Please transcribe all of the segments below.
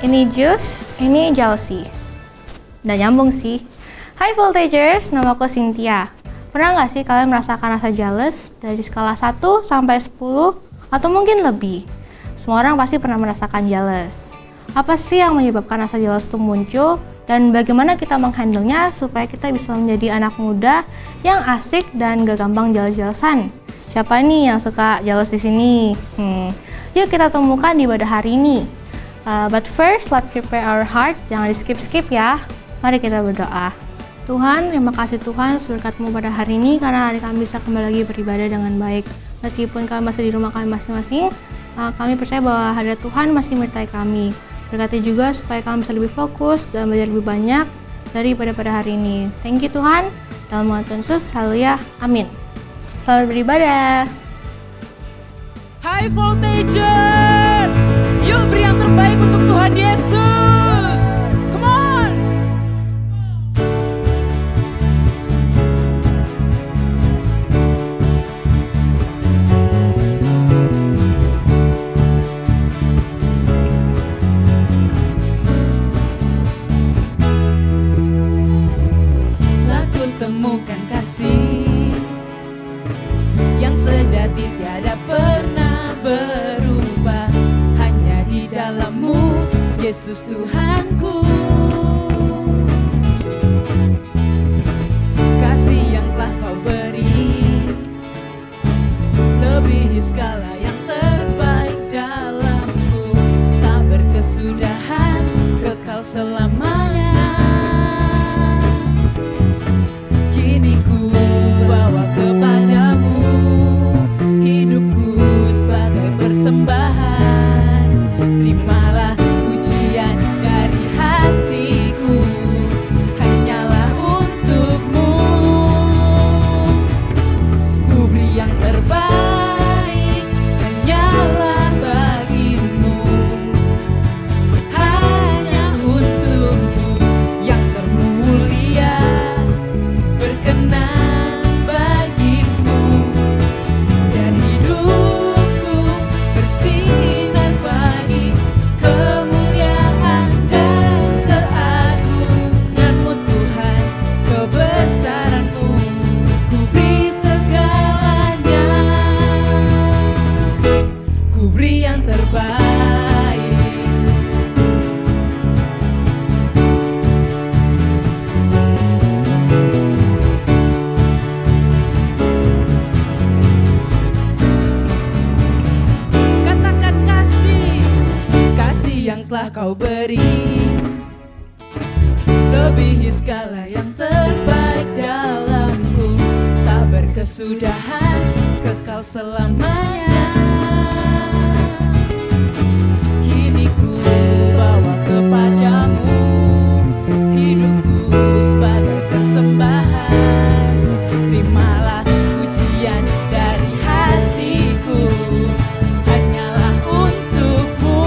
Ini Jus, ini Jealousy. Udah nyambung sih. Hai Voltagers, nama aku Cynthia. Pernah nggak sih kalian merasakan rasa jealous dari skala 1 sampai 10 atau mungkin lebih? Semua orang pasti pernah merasakan jealous. Apa sih yang menyebabkan rasa jealous itu muncul? Dan bagaimana kita menghandlenya supaya kita bisa menjadi anak muda yang asik dan gak gampang jealous-jealousan? Siapa nih yang suka jealous di sini? Yuk kita temukan di ibadah hari ini. But first, let's prepare our heart. Jangan di skip-skip ya. Mari kita berdoa. Tuhan, terima kasih Tuhan berkat-Mu pada hari ini karena hari kami bisa kembali lagi beribadah dengan baik. Meskipun kami masih di rumah kami masing-masing, kami percaya bahwa hadirat Tuhan masih menyertai kami. Berkati juga supaya kami bisa lebih fokus dan belajar lebih banyak daripada pada hari ini. Thank you Tuhan. Dalam nama Tuhan Yesus, haleluya, amin. Selamat beribadah. Hai Voltagers, yuk beri yang terbaik untuk Tuhan Yesus. Come on. Telah ku temukan kasih yang sejati tiada pernah berubah, hanya di dalam-Mu, Yesus Tuhanku. Kasih yang telah Kau beri lebihi segala yang terbaik dalam-Ku, tak berkesudahan, kekal selamanya. Kini ku bawa kepada-Mu hidupku sebagai persembahan. Terimalah pujian dari hatiku, hanyalah untuk-Mu. Ku beri yang terbaik, hanyalah bagi-Mu, hanya untuk-Mu yang termulia, berkenan bagi-Mu. Dan hidupku bersinar bagi kemuliaan dan keagungan-Mu Tuhan, kebesaran-Mu. Ku beri segalanya, ku beri yang terbaik. Katakan kasih, kasih yang telah Kau beri lebihi segala yang terbaik dalam-Ku, tak berkesudahan, kekal selamanya. Kini ku bawa kepada-Mu hidupku sebagai persembahan. Terimalah pujian dari hatiku, hanyalah untuk-Mu.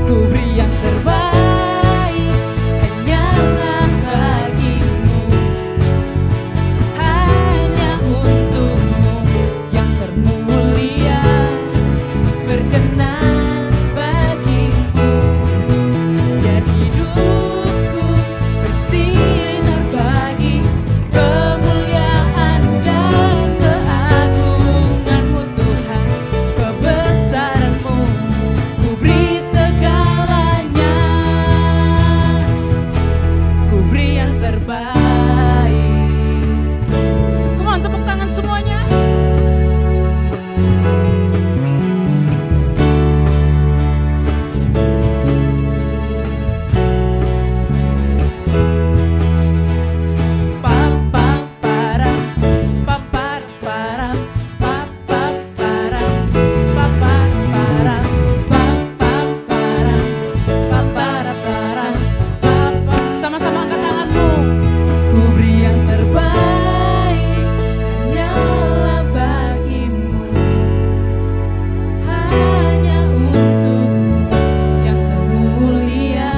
Ku beri yang terbaik, hanyalah bagi-Mu, hanya untuk-Mu yang termulia, berkenan bagi-Mu. Biar hidupku bersinar bagi kemuliaan dan keagungan-Mu Tuhan, kebesaran-Mu. Ku beri segalanya, ku beri yang terbaik. Come on, tepuk tangan semuanya. Sama-sama angkat tanganmu. Ku beri yang terbaik, hanyalah bagi-Mu, hanya untuk-Mu yang termulia,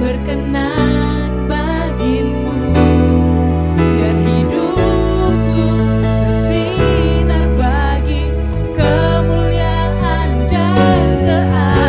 berkenan bagi-Mu. Biar hidupku bersinar bagi kemuliaan dan keagungan.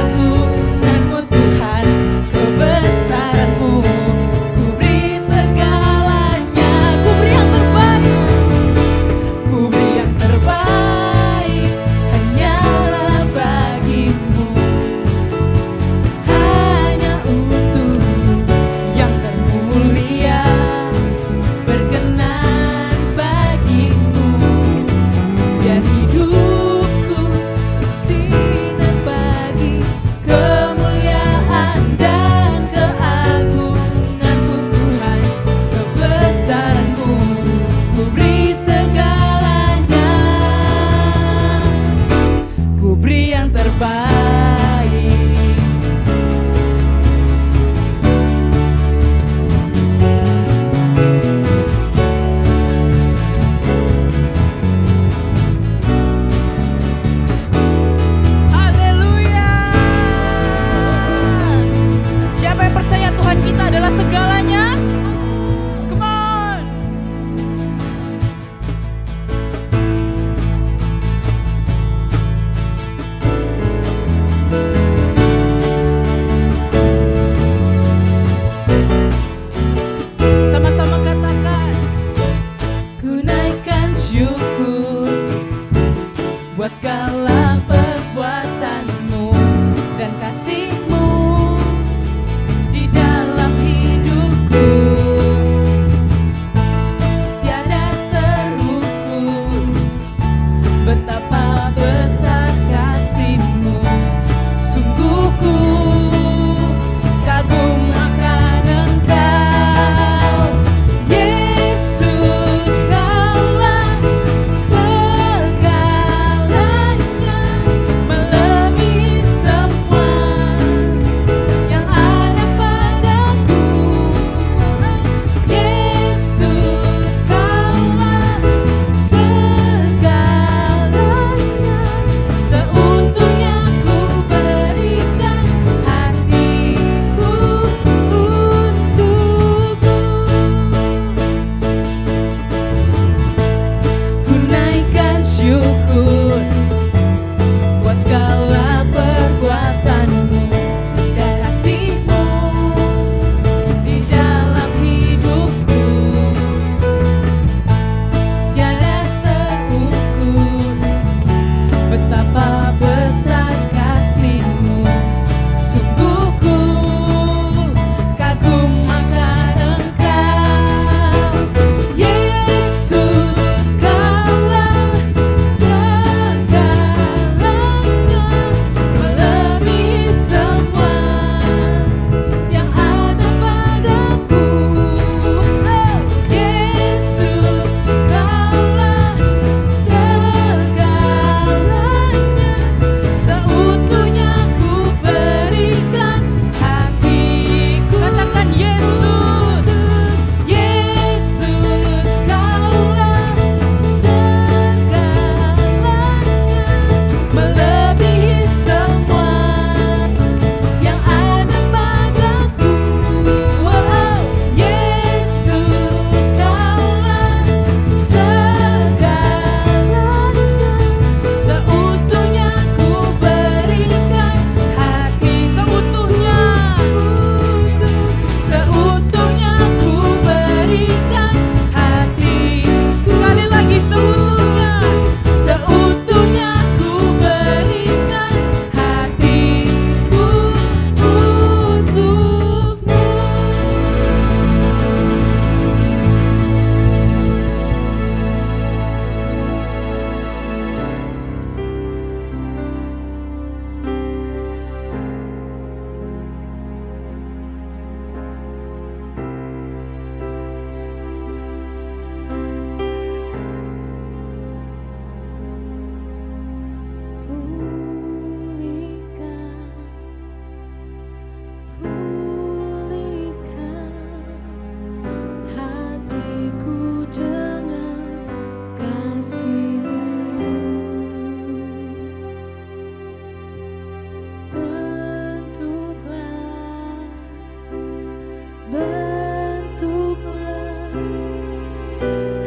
bentuklah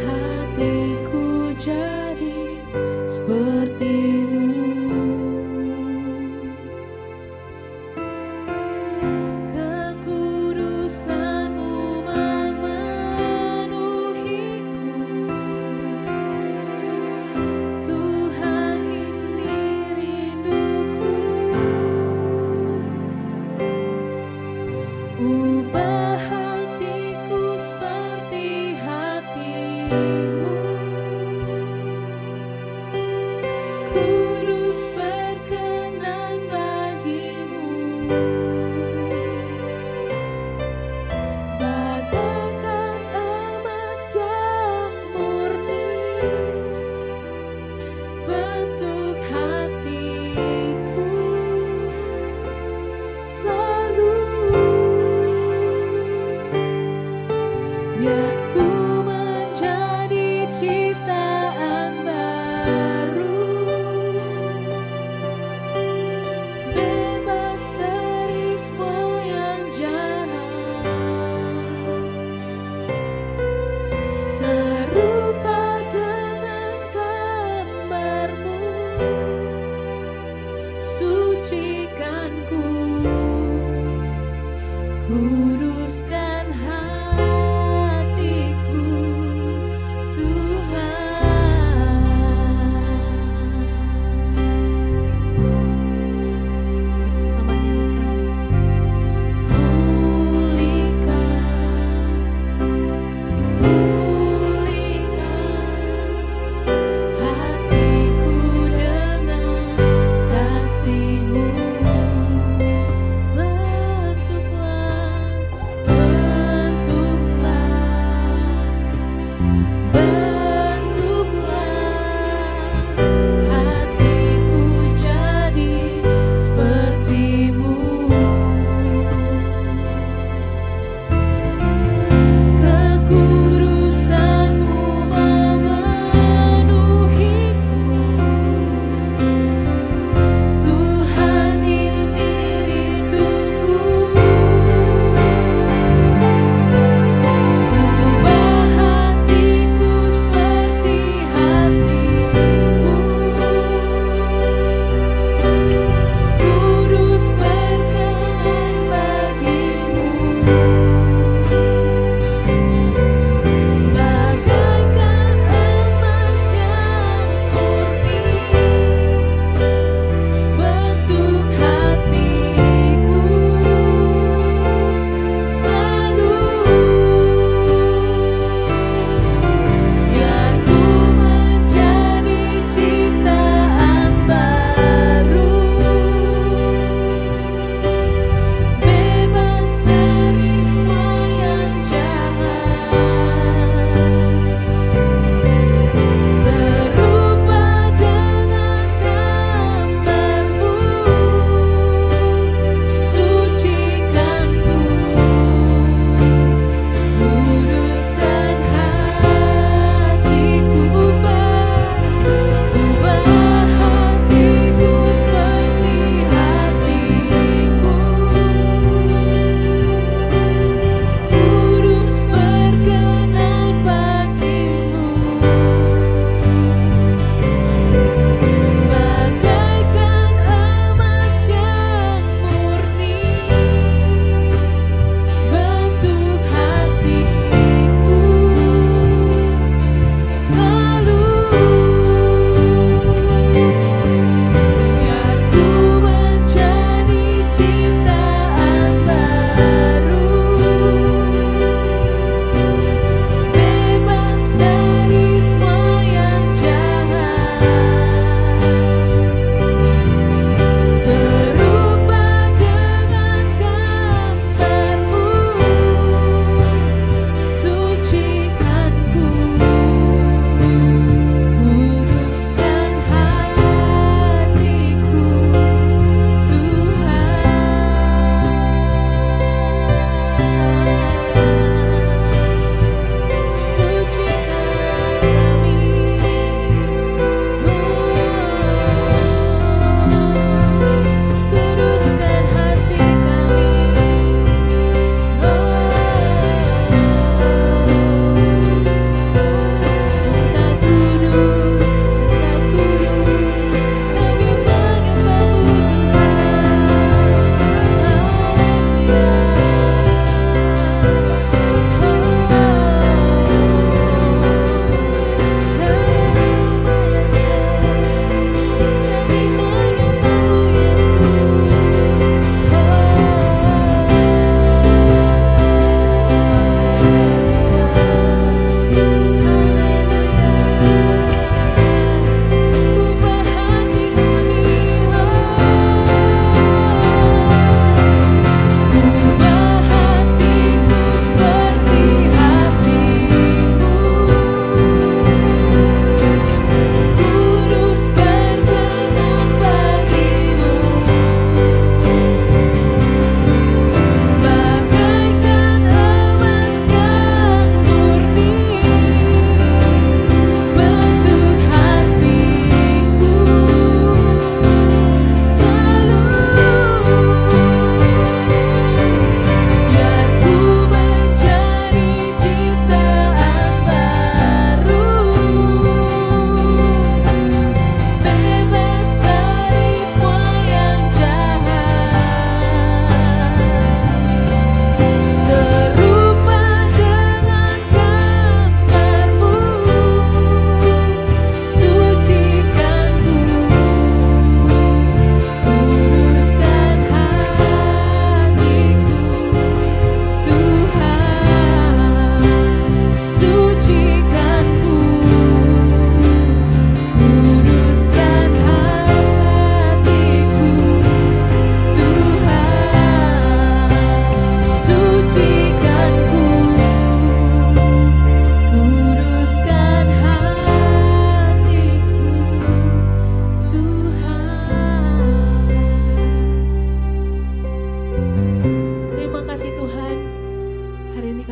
hatiku jadi seperti-Mu. Kekudusan-Mu memenuhiku. Tuhan, ini rinduku. Ubah hatiku seperti hati-Mu. Kudus berkenan bagi-Mu. Bagaikan emas yang murni, bentuk hatiku selalu. Biar ku menjadi ciptaan baru, bebas dari semua yang jahat, serupa dengan gambar-Mu. Sucikanku, kuduskan hatiku, Tuhan. Sama nyanyikan. Pulihkan hatiku dengan kasih-Mu. Bentuklah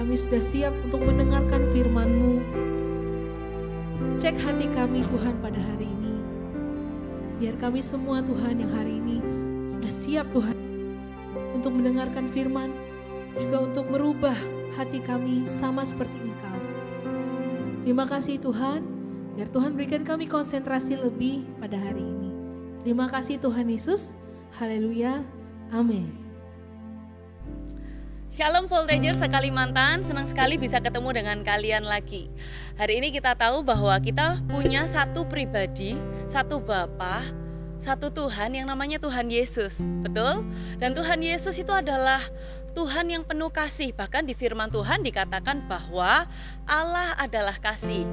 Kami sudah siap untuk mendengarkan firman-Mu. Cek hati kami Tuhan pada hari ini. Biar kami semua Tuhan yang hari ini sudah siap Tuhan untuk mendengarkan firman, juga untuk merubah hati kami sama seperti Engkau. Terima kasih Tuhan, biar Tuhan berikan kami konsentrasi lebih pada hari ini. Terima kasih Tuhan Yesus, haleluya, amin. Shalom Voltager se-Kalimantan, senang sekali bisa ketemu dengan kalian lagi. Hari ini kita tahu bahwa kita punya satu pribadi, satu Bapa, satu Tuhan yang namanya Tuhan Yesus, betul? Dan Tuhan Yesus itu adalah Tuhan yang penuh kasih. Bahkan di firman Tuhan dikatakan bahwa Allah adalah kasih.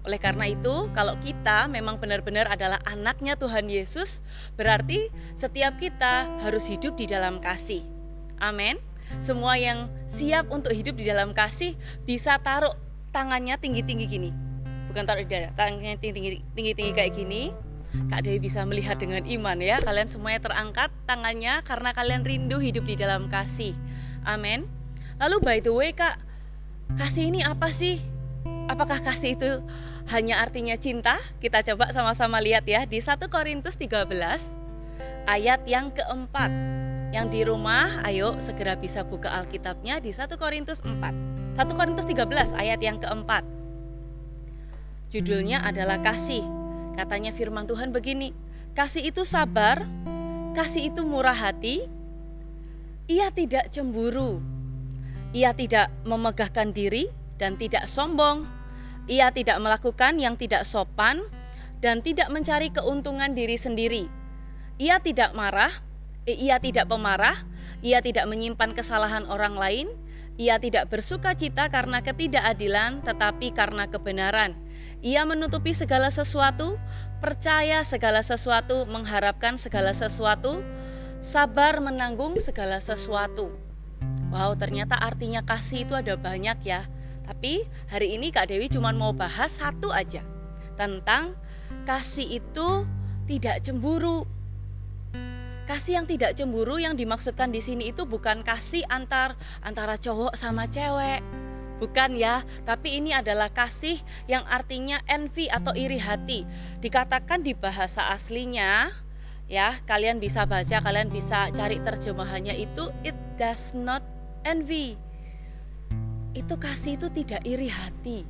Oleh karena itu, kalau kita memang benar-benar adalah anaknya Tuhan Yesus, berarti setiap kita harus hidup di dalam kasih. Amin. Semua yang siap untuk hidup di dalam kasih bisa taruh tangannya tinggi-tinggi gini. Bukan taruh di dada, tangannya tinggi-tinggi kayak gini. Kak Dewi bisa melihat dengan iman ya. Kalian semuanya terangkat tangannya karena kalian rindu hidup di dalam kasih. Amin. Lalu by the way Kak, kasih ini apa sih? Apakah kasih itu hanya artinya cinta? Kita coba sama-sama lihat ya di 1 Korintus 13 ayat yang keempat. Yang di rumah, ayo segera bisa buka Alkitabnya di 1 Korintus 4. 1 Korintus 13 ayat yang keempat. Judulnya adalah kasih. Katanya firman Tuhan begini, kasih itu sabar, kasih itu murah hati, ia tidak cemburu, ia tidak memegahkan diri dan tidak sombong, ia tidak melakukan yang tidak sopan dan tidak mencari keuntungan diri sendiri, ia tidak marah, ia tidak pemarah, ia tidak menyimpan kesalahan orang lain, ia tidak bersuka cita karena ketidakadilan tetapi karena kebenaran. Ia menutupi segala sesuatu, percaya segala sesuatu, mengharapkan segala sesuatu, sabar menanggung segala sesuatu. Wow, ternyata artinya kasih itu ada banyak ya. Tapi hari ini Kak Dewi cuma mau bahas satu aja, tentang kasih itu tidak cemburu. Kasih yang tidak cemburu yang dimaksudkan di sini itu bukan kasih antara cowok sama cewek. Bukan ya, tapi ini adalah kasih yang artinya envy atau iri hati. Dikatakan di bahasa aslinya, ya, kalian bisa baca, kalian bisa cari terjemahannya itu it does not envy. Itu kasih itu tidak iri hati.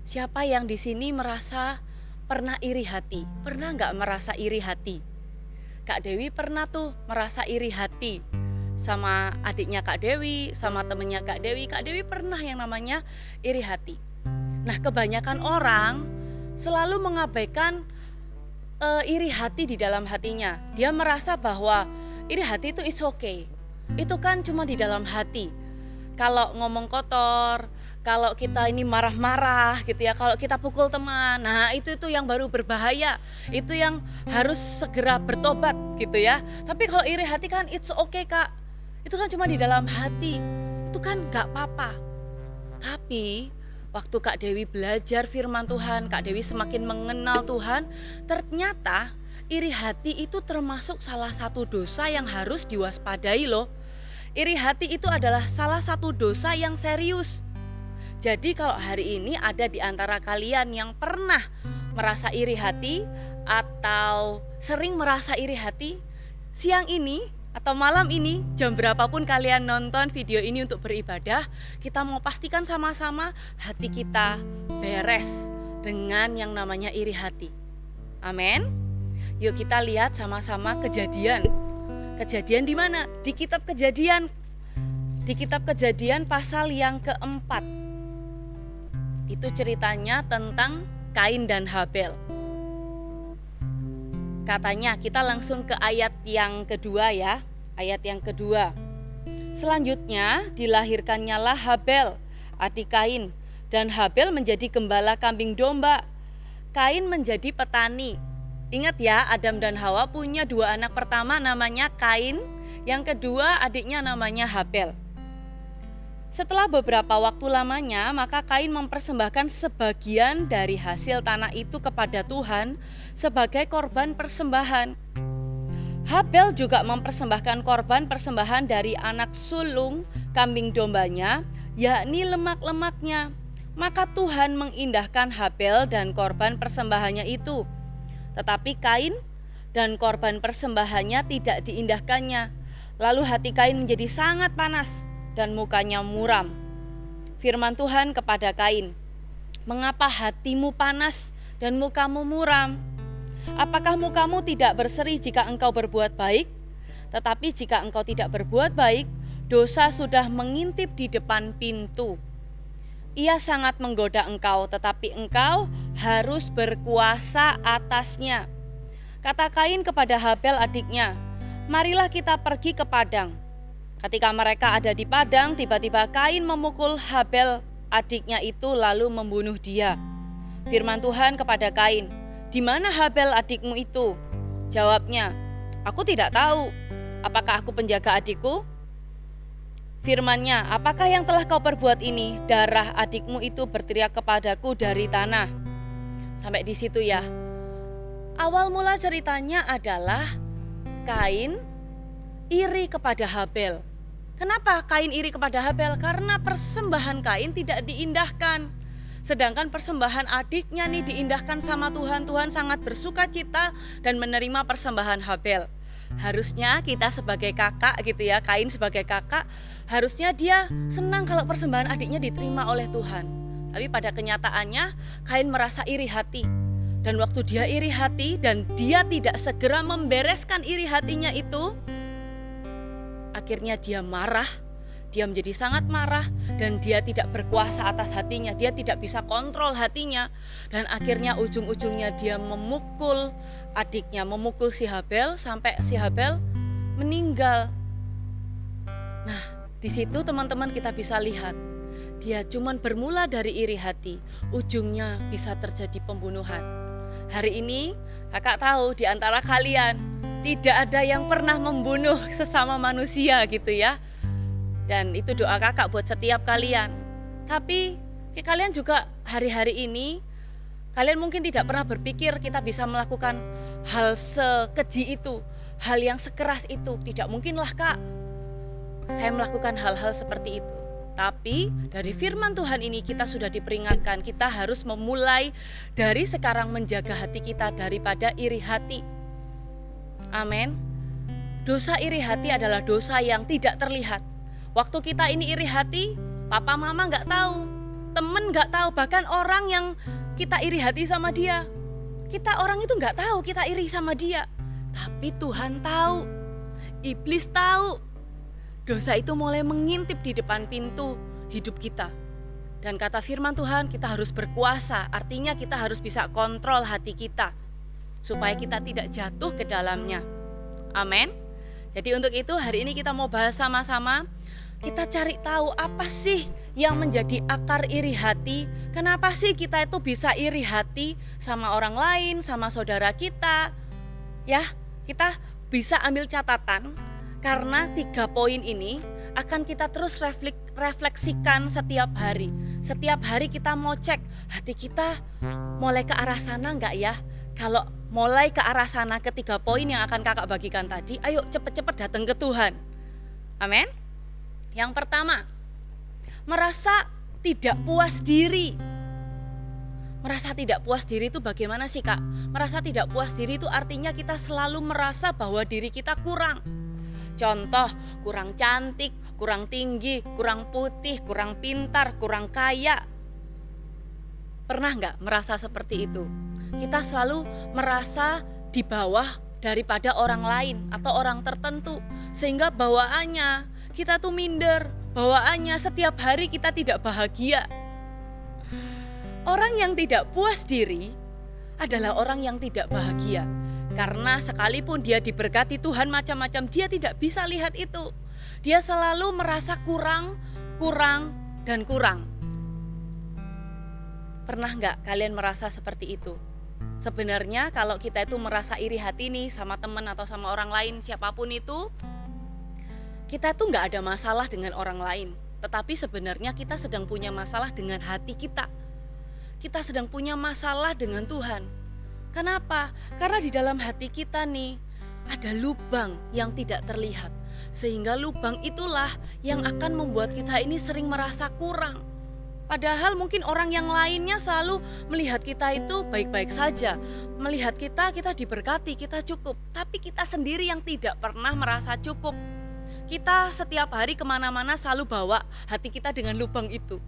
Siapa yang di sini merasa pernah iri hati? Pernah nggak merasa iri hati? Kak Dewi pernah tuh merasa iri hati sama adiknya Kak Dewi, sama temennya Kak Dewi. Kak Dewi pernah yang namanya iri hati. Nah, kebanyakan orang selalu mengabaikan iri hati di dalam hatinya. Dia merasa bahwa iri hati itu it's okay. Itu kan cuma di dalam hati. Kalau ngomong kotor, kalau kita ini marah-marah gitu ya, kalau kita pukul teman, nah itu yang baru berbahaya, itu yang harus segera bertobat gitu ya. Tapi kalau iri hati kan it's okay Kak, itu kan cuma di dalam hati, itu kan gak apa-apa. Tapi waktu Kak Dewi belajar firman Tuhan, Kak Dewi semakin mengenal Tuhan, ternyata iri hati itu termasuk salah satu dosa yang harus diwaspadai loh. Iri hati itu adalah salah satu dosa yang serius. Jadi kalau hari ini ada di antara kalian yang pernah merasa iri hati atau sering merasa iri hati, siang ini atau malam ini, jam berapapun kalian nonton video ini untuk beribadah, kita mau pastikan sama-sama hati kita beres dengan yang namanya iri hati. Amin. Yuk kita lihat sama-sama Kejadian. Kejadian di mana? Di kitab Kejadian. Di kitab Kejadian pasal yang keempat. Itu ceritanya tentang Kain dan Habel. Katanya kita langsung ke ayat yang kedua ya. Ayat yang kedua. Selanjutnya dilahirkannya lah Habel, adik Kain, dan Habel menjadi gembala kambing domba. Kain menjadi petani. Ingat ya, Adam dan Hawa punya dua anak, pertama namanya Kain, yang kedua adiknya namanya Habel. Setelah beberapa waktu lamanya, maka Kain mempersembahkan sebagian dari hasil tanah itu kepada Tuhan sebagai korban persembahan. Habel juga mempersembahkan korban persembahan dari anak sulung kambing dombanya yakni lemak-lemaknya. Maka Tuhan mengindahkan Habel dan korban persembahannya itu. Tetapi Kain dan korban persembahannya tidak diindahkannya. Lalu hati Kain menjadi sangat panas dan mukanya muram. Firman Tuhan kepada Kain, "Mengapa hatimu panas dan mukamu muram? Apakah mukamu tidak berseri jika engkau berbuat baik? Tetapi jika engkau tidak berbuat baik, dosa sudah mengintip di depan pintu. Ia sangat menggoda engkau, tetapi engkau harus berkuasa atasnya." Kata Kain kepada Habel adiknya, "Marilah kita pergi ke padang." Ketika mereka ada di padang, tiba-tiba Kain memukul Habel adiknya itu lalu membunuh dia. Firman Tuhan kepada Kain, "Di mana Habel adikmu itu?" Jawabnya, "Aku tidak tahu. Apakah aku penjaga adikku?" Firman-Nya, "Apakah yang telah kau perbuat ini? Darah adikmu itu berteriak kepadaku dari tanah." Sampai di situ ya. Awal mula ceritanya adalah Kain iri kepada Habel. Kenapa Kain iri kepada Habel? Karena persembahan Kain tidak diindahkan. Sedangkan persembahan adiknya nih diindahkan sama Tuhan. Tuhan sangat bersuka cita dan menerima persembahan Habel. Harusnya kita sebagai kakak gitu ya, Kain sebagai kakak, harusnya dia senang kalau persembahan adiknya diterima oleh Tuhan. Tapi pada kenyataannya Kain merasa iri hati. Dan waktu dia iri hati dan dia tidak segera membereskan iri hatinya itu, akhirnya dia marah. Dia menjadi sangat marah dan dia tidak berkuasa atas hatinya. Dia tidak bisa kontrol hatinya. Dan akhirnya ujung-ujungnya dia memukul adiknya, memukul si Habel sampai si Habel meninggal. Nah, di situ teman-teman kita bisa lihat, dia cuman bermula dari iri hati, ujungnya bisa terjadi pembunuhan. Hari ini kakak tahu di antara kalian tidak ada yang pernah membunuh sesama manusia gitu ya. Dan itu doa kakak buat setiap kalian. Tapi kalian juga hari-hari ini, kalian mungkin tidak pernah berpikir kita bisa melakukan hal sekeji itu, hal yang sekeras itu. Tidak mungkinlah kak, saya melakukan hal-hal seperti itu. Tapi dari firman Tuhan ini kita sudah diperingatkan, kita harus memulai dari sekarang menjaga hati kita daripada iri hati. Amin. Dosa iri hati adalah dosa yang tidak terlihat. Waktu kita ini iri hati, papa mama gak tahu, temen gak tahu, bahkan orang yang kita iri hati sama dia, orang itu gak tahu kita iri sama dia. Tapi Tuhan tahu, iblis tahu. Dosa itu mulai mengintip di depan pintu hidup kita. Dan kata firman Tuhan, kita harus berkuasa, artinya kita harus bisa kontrol hati kita supaya kita tidak jatuh ke dalamnya. Amin. Jadi untuk itu hari ini kita mau bahas sama-sama. Kita cari tahu apa sih yang menjadi akar iri hati. Kenapa sih kita itu bisa iri hati sama orang lain, sama saudara kita. Ya, kita bisa ambil catatan karena 3 poin ini akan kita terus refleksikan setiap hari. Setiap hari kita mau cek hati kita mulai ke arah sana enggak ya. Kalau mulai ke arah sana ke 3 poin yang akan kakak bagikan tadi, ayo cepet-cepet datang ke Tuhan. Amin. Yang pertama, merasa tidak puas diri. Merasa tidak puas diri itu bagaimana sih kak? Merasa tidak puas diri itu artinya kita selalu merasa bahwa diri kita kurang. Contoh, kurang cantik, kurang tinggi, kurang putih, kurang pintar, kurang kaya. Pernah nggak merasa seperti itu? Kita selalu merasa di bawah daripada orang lain atau orang tertentu. Sehingga bawaannya kita tuh minder, bawaannya setiap hari kita tidak bahagia. Orang yang tidak puas diri adalah orang yang tidak bahagia. Karena sekalipun dia diberkati Tuhan macam-macam, dia tidak bisa lihat itu. Dia selalu merasa kurang, dan kurang. Pernah nggak kalian merasa seperti itu? Sebenarnya kalau kita itu merasa iri hati nih sama teman atau sama orang lain, siapapun itu, kita tuh nggak ada masalah dengan orang lain, tetapi sebenarnya kita sedang punya masalah dengan hati kita. Kita sedang punya masalah dengan Tuhan. Kenapa? Karena di dalam hati kita nih ada lubang yang tidak terlihat. Sehingga lubang itulah yang akan membuat kita ini sering merasa kurang. Padahal mungkin orang yang lainnya selalu melihat kita itu baik-baik saja. Melihat kita diberkati, kita cukup. Tapi kita sendiri yang tidak pernah merasa cukup. Kita setiap hari kemana-mana selalu bawa hati kita dengan lubang itu.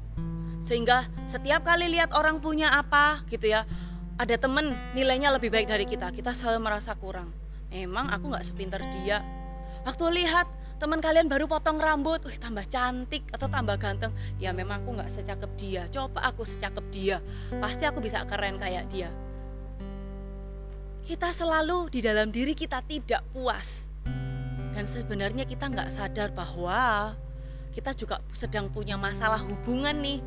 Sehingga setiap kali lihat orang punya apa gitu ya, ada temen nilainya lebih baik dari kita selalu merasa kurang. Emang aku gak sepintar dia. Waktu lihat teman kalian baru potong rambut, tambah cantik atau tambah ganteng, ya memang aku gak secakep dia. Coba aku secakep dia, pasti aku bisa keren kayak dia. Kita selalu di dalam diri kita tidak puas. Dan sebenarnya kita gak sadar bahwa kita juga sedang punya masalah hubungan nih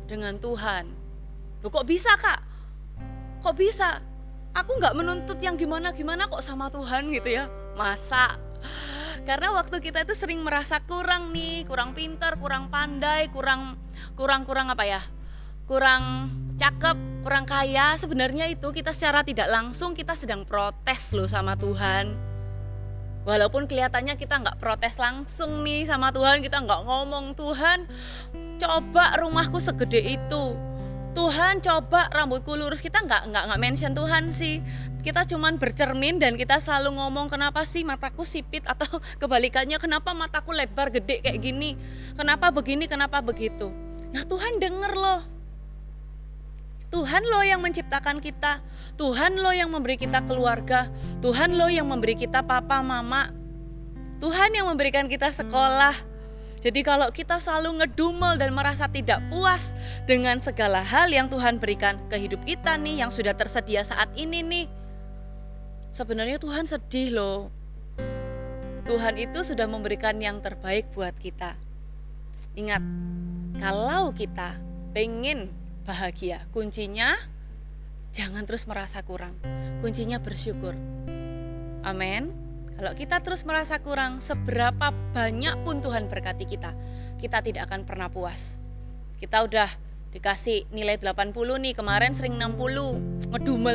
dengan Tuhan. Loh kok bisa Kak? Kok bisa? Aku gak menuntut yang gimana-gimana kok sama Tuhan gitu ya. Masa? Karena waktu kita itu sering merasa kurang nih, kurang pintar, kurang pandai, kurang apa ya? Kurang cakep, kurang kaya. Sebenarnya itu kita secara tidak langsung kita sedang protes loh sama Tuhan. Walaupun kelihatannya kita nggak protes langsung nih sama Tuhan, kita nggak ngomong, Tuhan coba rumahku segede itu, Tuhan coba rambutku lurus. Kita nggak mention Tuhan sih. Kita cuman bercermin dan kita selalu ngomong, kenapa sih mataku sipit, atau kebalikannya, kenapa mataku lebar gede kayak gini, kenapa begini, kenapa begitu. Nah Tuhan denger loh. Tuhan loh yang menciptakan kita, Tuhan loh yang memberi kita keluarga, Tuhan loh yang memberi kita papa mama, Tuhan yang memberikan kita sekolah. Jadi kalau kita selalu ngedumel dan merasa tidak puas dengan segala hal yang Tuhan berikan ke hidup kita nih, yang sudah tersedia saat ini nih, sebenarnya Tuhan sedih loh. Tuhan itu sudah memberikan yang terbaik buat kita. Ingat, kalau kita pengen bahagia, kuncinya jangan terus merasa kurang. Kuncinya bersyukur. Amin. Kalau kita terus merasa kurang, seberapa banyak pun Tuhan berkati kita, kita tidak akan pernah puas. Kita udah dikasih nilai 80 nih, kemarin sering 60,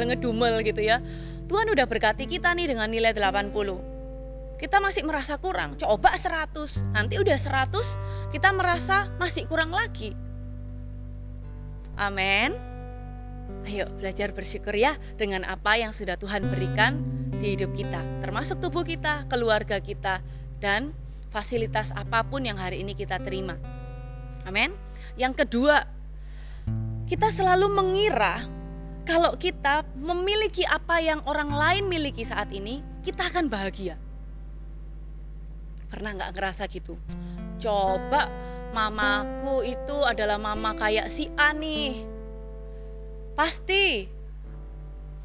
ngedumel gitu ya. Tuhan udah berkati kita nih dengan nilai 80. Kita masih merasa kurang, coba 100. Nanti udah 100, kita merasa masih kurang lagi. Amin. Ayo belajar bersyukur ya dengan apa yang sudah Tuhan berikan di hidup kita, termasuk tubuh kita, keluarga kita, dan fasilitas apapun yang hari ini kita terima. Amin. Yang kedua, kita selalu mengira kalau kita memiliki apa yang orang lain miliki saat ini, kita akan bahagia. Pernah gak ngerasa gitu? Coba mamaku itu adalah mama kayak si A nih, pasti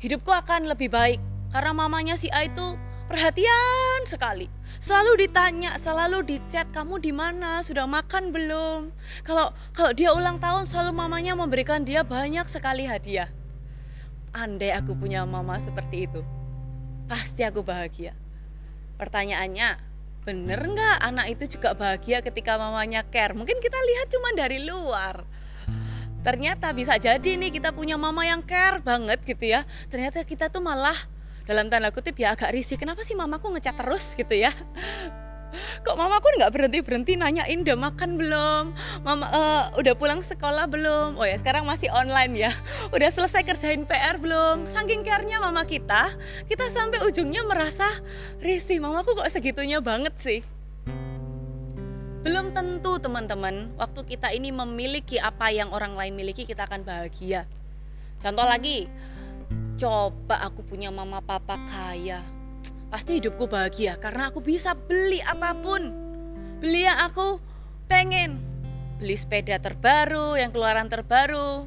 hidupku akan lebih baik. Karena mamanya si A itu perhatian sekali, selalu ditanya, selalu dichat, kamu di mana, sudah makan belum. Kalau dia ulang tahun, selalu mamanya memberikan dia banyak sekali hadiah. Andai aku punya mama seperti itu, pasti aku bahagia. Pertanyaannya, bener nggak anak itu juga bahagia ketika mamanya care? Mungkin kita lihat cuma dari luar. Ternyata bisa jadi nih kita punya mama yang care banget gitu ya. Ternyata kita tuh malah dalam tanda kutip ya agak risih. Kenapa sih mamaku ngechat terus gitu ya? Kok mamaku nggak berhenti nanyain udah makan belum? Mama udah pulang sekolah belum? Oh ya sekarang masih online ya. Udah selesai kerjain PR belum? Saking care-nya mama kita sampai ujungnya merasa risih. Mamaku kok segitunya banget sih? Belum tentu teman-teman, waktu kita ini memiliki apa yang orang lain miliki, kita akan bahagia. Contoh lagi, coba aku punya mama papa kaya, pasti hidupku bahagia karena aku bisa beli apapun, beli yang aku pengen, beli sepeda terbaru, yang keluaran terbaru.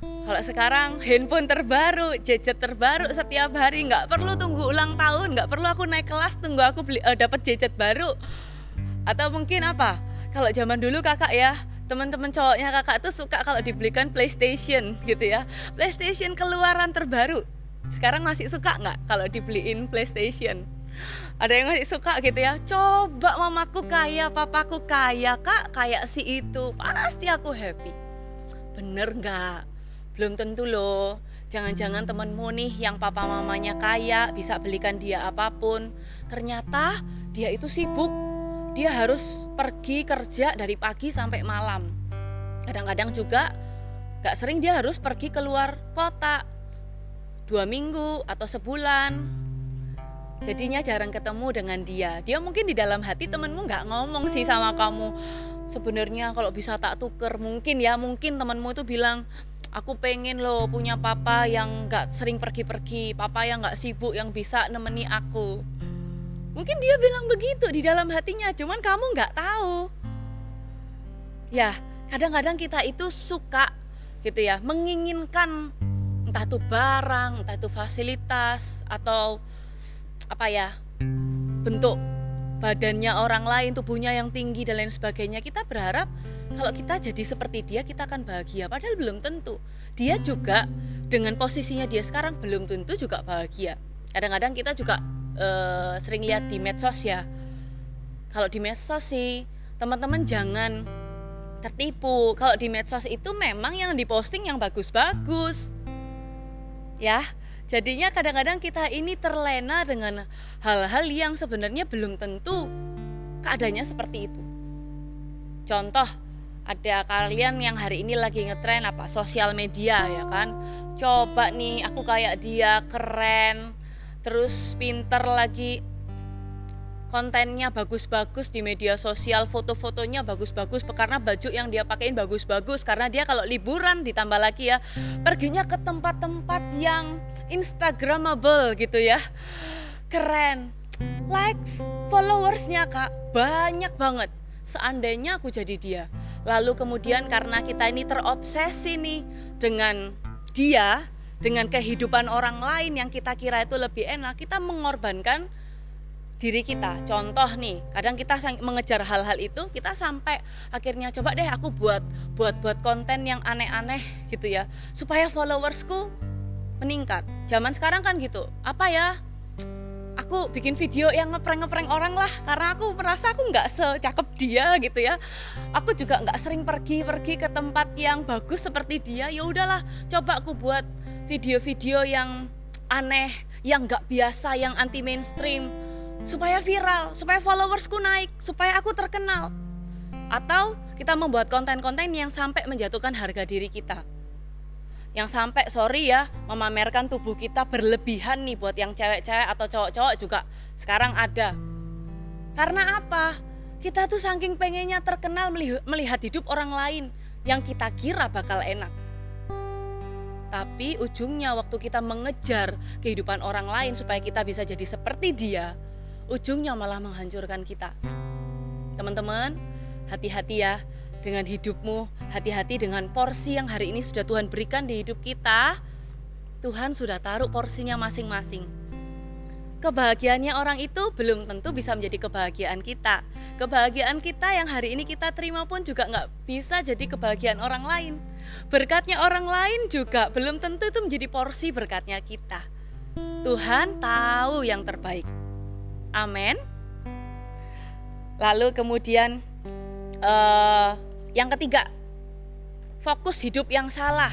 Kalau sekarang handphone terbaru, gadget terbaru setiap hari, nggak perlu tunggu ulang tahun, nggak perlu aku naik kelas tunggu aku dapat gadget baru. Atau mungkin apa? Kalau zaman dulu kakak ya, teman-teman cowoknya kakak tuh suka kalau dibelikan PlayStation gitu ya, PlayStation keluaran terbaru. Sekarang masih suka nggak kalau dibeliin PlayStation? Ada yang masih suka gitu ya? Coba mamaku kaya, papaku kaya, kak kayak si itu, pasti aku happy. Bener nggak? Belum tentu loh. Jangan-jangan temenmu nih yang papa mamanya kaya, bisa belikan dia apapun. Ternyata dia itu sibuk dia harus pergi kerja dari pagi sampai malam. Kadang-kadang juga gak sering dia harus pergi keluar kota 2 minggu atau sebulan. Jadinya jarang ketemu dengan dia. Dia mungkin di dalam hati temenmu gak ngomong sih sama kamu, sebenarnya kalau bisa tak tuker. Mungkin temenmu itu bilang, aku pengen loh punya papa yang gak sering pergi-pergi, papa yang gak sibuk, yang bisa nemeni aku. Mungkin dia bilang begitu di dalam hatinya, cuman kamu gak tahu. Ya, kadang-kadang kita itu suka gitu ya, menginginkan entah itu barang, entah itu fasilitas, atau apa ya, bentuk badannya orang lain, tubuhnya yang tinggi dan lain sebagainya. Kita berharap kalau kita jadi seperti dia, kita akan bahagia. Padahal belum tentu. Dia juga dengan posisinya dia sekarang belum tentu juga bahagia. Kadang-kadang kita juga sering lihat di medsos ya. Kalau di medsos sih, teman-teman jangan tertipu. Kalau di medsos itu memang yang diposting yang bagus-bagus. Ya, jadinya kadang-kadang kita ini terlena dengan hal-hal yang sebenarnya belum tentu keadaannya seperti itu. Contoh, ada kalian yang hari ini lagi ngetren apa? Sosial media ya kan. Coba nih, aku kayak dia, keren, terus pinter lagi, kontennya bagus-bagus di media sosial, foto-fotonya bagus-bagus karena baju yang dia pakein bagus-bagus, karena dia kalau liburan ditambah lagi ya, perginya ke tempat-tempat yang instagramable gitu ya. Keren. Likes, followersnya Kak, banyak banget. Seandainya aku jadi dia. Lalu kemudian karena kita ini terobsesi nih dengan dia, dengan kehidupan orang lain yang kita kira itu lebih enak, kita mengorbankan diri kita. Contoh nih, kadang kita mengejar hal-hal itu, kita sampai akhirnya coba deh aku buat konten yang aneh-aneh gitu ya, supaya followersku meningkat. Zaman sekarang kan gitu, apa ya, aku bikin video yang ngeprank orang lah, karena aku merasa aku nggak secakep dia gitu ya. Aku juga nggak sering pergi ke tempat yang bagus seperti dia. Ya udahlah, coba aku buat video-video yang aneh, yang nggak biasa, yang anti mainstream, supaya viral, supaya followersku naik, supaya aku terkenal. Atau kita membuat konten-konten yang sampai menjatuhkan harga diri kita, yang sampai memamerkan tubuh kita berlebihan nih. Buat yang cewek-cewek atau cowok-cowok juga sekarang ada. Karena apa? Kita tuh saking pengennya terkenal melihat hidup orang lain yang kita kira bakal enak. Tapi ujungnya waktu kita mengejar kehidupan orang lain supaya kita bisa jadi seperti dia, ujungnya malah menghancurkan kita. Teman-teman, hati-hati ya dengan hidupmu, hati-hati dengan porsi yang hari ini sudah Tuhan berikan di hidup kita. Tuhan sudah taruh porsinya masing-masing. Kebahagiaannya orang itu belum tentu bisa menjadi kebahagiaan kita. Kebahagiaan kita yang hari ini kita terima pun juga gak bisa jadi kebahagiaan orang lain. Berkatnya orang lain juga belum tentu itu menjadi porsi berkatnya kita. Tuhan tahu yang terbaik. Amin. Lalu kemudian yang ketiga, fokus hidup yang salah.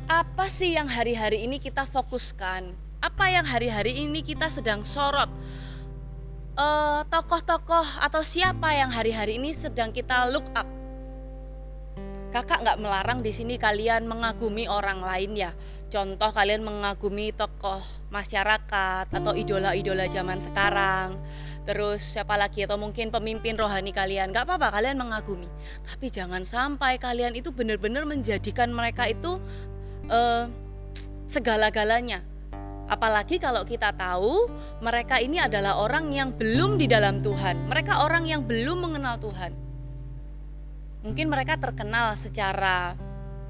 Apa sih yang hari-hari ini kita fokuskan? Apa yang hari-hari ini kita sedang sorot? Tokoh-tokoh atau siapa yang hari-hari ini sedang kita look up? Kakak nggak melarang di sini kalian mengagumi orang lain ya. Contoh kalian mengagumi tokoh masyarakat atau idola-idola zaman sekarang. Terus siapa lagi, atau mungkin pemimpin rohani kalian, gak apa-apa kalian mengagumi. Tapi jangan sampai kalian itu benar-benar menjadikan mereka itu segala-galanya. Apalagi kalau kita tahu mereka ini adalah orang yang belum di dalam Tuhan. Mereka orang yang belum mengenal Tuhan. Mungkin mereka terkenal secara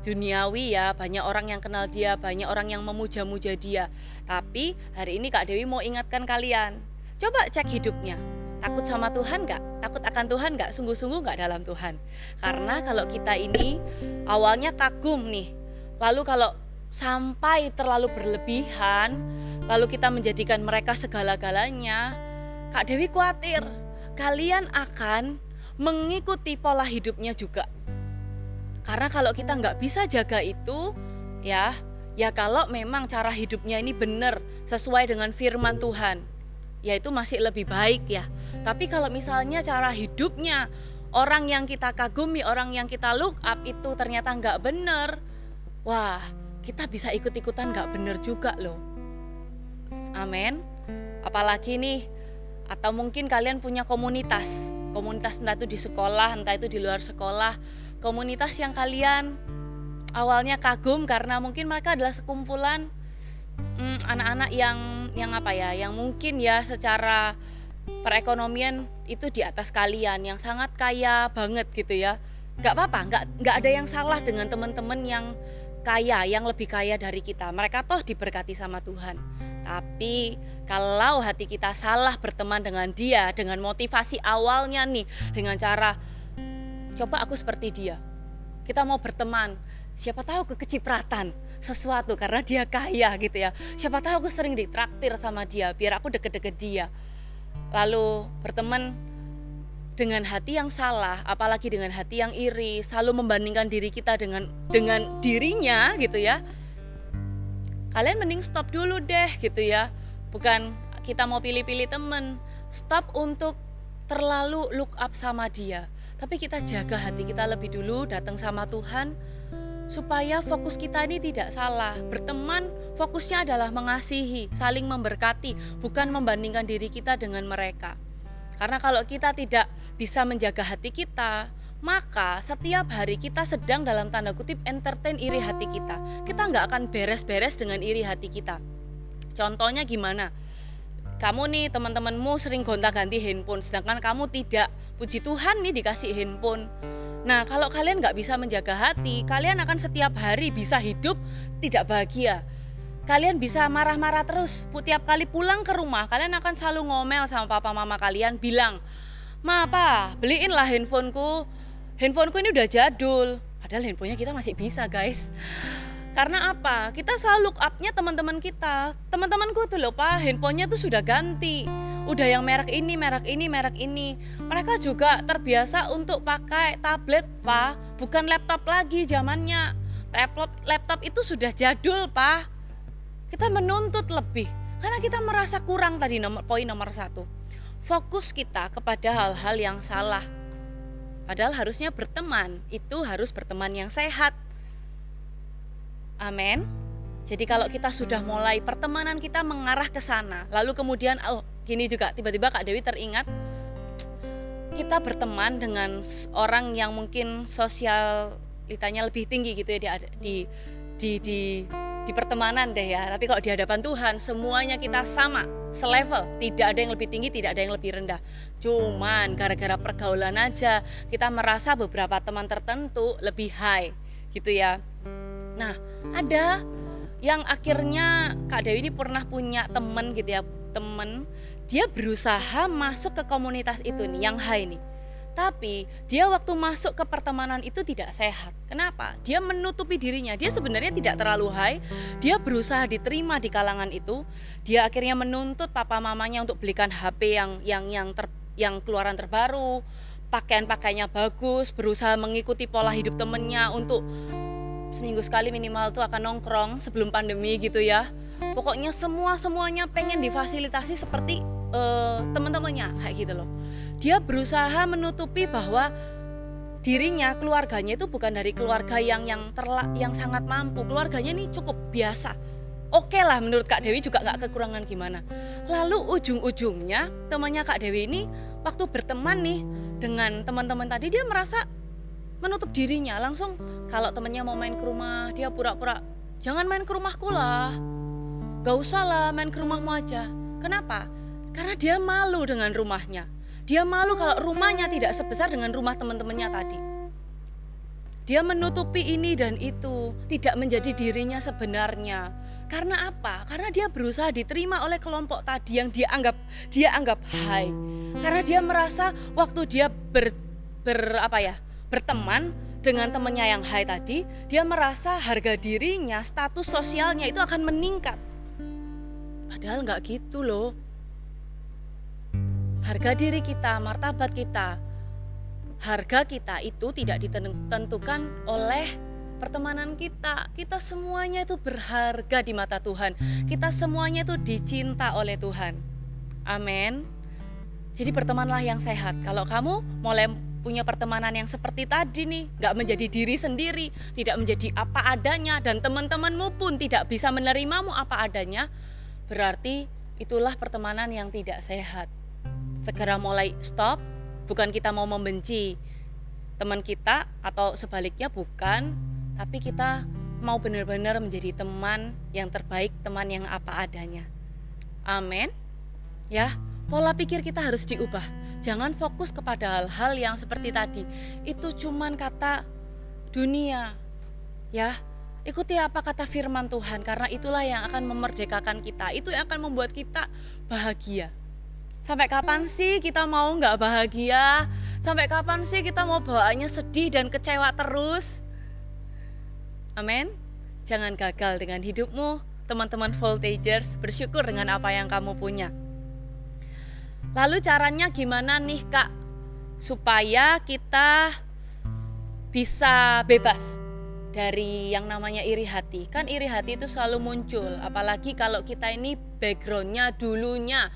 duniawi ya, banyak orang yang kenal dia, banyak orang yang memuja-muja dia. Tapi hari ini Kak Dewi mau ingatkan kalian, coba cek hidupnya. Takut sama Tuhan gak? Takut akan Tuhan gak? Sungguh-sungguh gak dalam Tuhan? Karena kalau kita ini awalnya kagum nih, lalu kalau sampai terlalu berlebihan, lalu kita menjadikan mereka segala-galanya, Kak Dewi khawatir kalian akan mengikuti pola hidupnya juga. Karena kalau kita nggak bisa jaga itu, ya kalau memang cara hidupnya ini benar sesuai dengan firman Tuhan, ya itu masih lebih baik ya. Tapi kalau misalnya cara hidupnya orang yang kita kagumi, orang yang kita look up itu ternyata nggak bener, wah kita bisa ikut-ikutan nggak bener juga loh. Amin. Apalagi nih, atau mungkin kalian punya komunitas entah itu di sekolah, entah itu di luar sekolah, komunitas yang kalian awalnya kagum karena mungkin mereka adalah sekumpulan anak-anak yang mungkin ya secara perekonomian itu di atas kalian, yang sangat kaya banget gitu ya. Gak apa-apa, gak ada yang salah dengan teman-teman yang kaya, yang lebih kaya dari kita. Mereka toh diberkati sama Tuhan. Tapi kalau hati kita salah berteman dengan dia, dengan motivasi awalnya nih, dengan cara coba aku seperti dia, kita mau berteman, siapa tahu kecipratan sesuatu karena dia kaya gitu ya. Siapa tahu aku sering ditraktir sama dia, biar aku deket-deket dia. Lalu berteman dengan hati yang salah, apalagi dengan hati yang iri, selalu membandingkan diri kita dengan dirinya gitu ya. Kalian mending stop dulu deh gitu ya. Bukan kita mau pilih-pilih temen, stop untuk terlalu look up sama dia. Tapi kita jaga hati kita lebih dulu, datang sama Tuhan, supaya fokus kita ini tidak salah. Berteman fokusnya adalah mengasihi, saling memberkati, bukan membandingkan diri kita dengan mereka. Karena kalau kita tidak bisa menjaga hati kita, maka setiap hari kita sedang dalam tanda kutip entertain iri hati kita. Kita nggak akan beres-beres dengan iri hati kita. Contohnya gimana? Kamu nih teman-temanmu sering gonta-ganti handphone, sedangkan kamu tidak. Puji Tuhan nih dikasih handphone. Nah kalau kalian nggak bisa menjaga hati, kalian akan setiap hari bisa hidup tidak bahagia. Kalian bisa marah-marah terus. Tiap kali pulang ke rumah, kalian akan selalu ngomel sama papa mama kalian, bilang, "Ma, Pa, beliin lah handphoneku ini udah jadul." Padahal handphonenya kita masih bisa guys. Karena apa? Kita selalu look up-nya teman-teman kita. Teman-temanku tuh loh Pak, handphonenya tuh sudah ganti. Udah yang merek ini. Mereka juga terbiasa untuk pakai tablet Pak, bukan laptop lagi zamannya. Laptop itu sudah jadul Pak. Kita menuntut lebih karena kita merasa kurang tadi, poin nomor 1. Fokus kita kepada hal-hal yang salah. Padahal harusnya berteman, itu harus berteman yang sehat. Amin. Jadi kalau kita sudah mulai pertemanan kita mengarah ke sana, lalu kemudian gini juga tiba-tiba Kak Dewi teringat, kita berteman dengan orang yang mungkin sosialitanya lebih tinggi gitu ya di pertemanan deh ya. Tapi kalau di hadapan Tuhan semuanya kita sama, selevel, tidak ada yang lebih tinggi, tidak ada yang lebih rendah. Cuman gara-gara pergaulan aja kita merasa beberapa teman tertentu lebih high gitu ya. Nah ada yang akhirnya Kak Dewi ini pernah punya temen gitu ya, temen dia berusaha masuk ke komunitas itu nih yang high nih. Tapi dia waktu masuk ke pertemanan itu tidak sehat. Kenapa? Dia menutupi dirinya. Dia sebenarnya tidak terlalu high. Dia berusaha diterima di kalangan itu. Dia akhirnya menuntut papa mamanya untuk belikan HP yang keluaran terbaru, pakaiannya bagus, berusaha mengikuti pola hidup temennya untuk seminggu sekali minimal tuh akan nongkrong sebelum pandemi gitu ya. Pokoknya semuanya pengen difasilitasi seperti teman-temannya kayak gitu loh. Dia berusaha menutupi bahwa dirinya, keluarganya itu bukan dari keluarga yang sangat mampu. Keluarganya ini cukup biasa. Oke lah menurut Kak Dewi juga gak kekurangan gimana. Lalu ujung-ujungnya temannya Kak Dewi ini waktu berteman nih dengan teman-teman tadi, dia merasa menutup dirinya. Langsung kalau temannya mau main ke rumah, dia pura-pura, "Jangan main ke rumahku lah, gak usah lah, main ke rumahmu aja." Kenapa? Karena dia malu dengan rumahnya. Dia malu kalau rumahnya tidak sebesar dengan rumah teman-temannya tadi. Dia menutupi ini dan itu, tidak menjadi dirinya sebenarnya. Karena apa? Karena dia berusaha diterima oleh kelompok tadi yang dia anggap high. Karena dia merasa waktu dia berteman dengan temannya yang high tadi, dia merasa harga dirinya, status sosialnya itu akan meningkat. Padahal nggak gitu loh. Harga diri kita, martabat kita, harga kita itu tidak ditentukan oleh pertemanan kita. Kita semuanya itu berharga di mata Tuhan. Kita semuanya itu dicinta oleh Tuhan. Amin. Jadi bertemanlah yang sehat. Kalau kamu mulai punya pertemanan yang seperti tadi nih, gak menjadi diri sendiri, tidak menjadi apa adanya, dan teman-temanmu pun tidak bisa menerimamu apa adanya, berarti itulah pertemanan yang tidak sehat. Segera mulai stop. Bukan kita mau membenci teman kita atau sebaliknya, bukan, tapi kita mau benar-benar menjadi teman yang terbaik, teman yang apa adanya. Amin. Ya, pola pikir kita harus diubah. Jangan fokus kepada hal-hal yang seperti tadi. Itu cuman kata dunia. Ya, ikuti apa kata firman Tuhan, karena itulah yang akan memerdekakan kita. Itu yang akan membuat kita bahagia. Sampai kapan sih kita mau gak bahagia? Sampai kapan sih kita mau bawaannya sedih dan kecewa terus? Amin. Jangan gagal dengan hidupmu. Teman-teman Voltagers, bersyukur dengan apa yang kamu punya. Lalu caranya gimana nih Kak? Supaya kita bisa bebas dari yang namanya iri hati. Kan iri hati itu selalu muncul. Apalagi kalau kita ini backgroundnya dulunya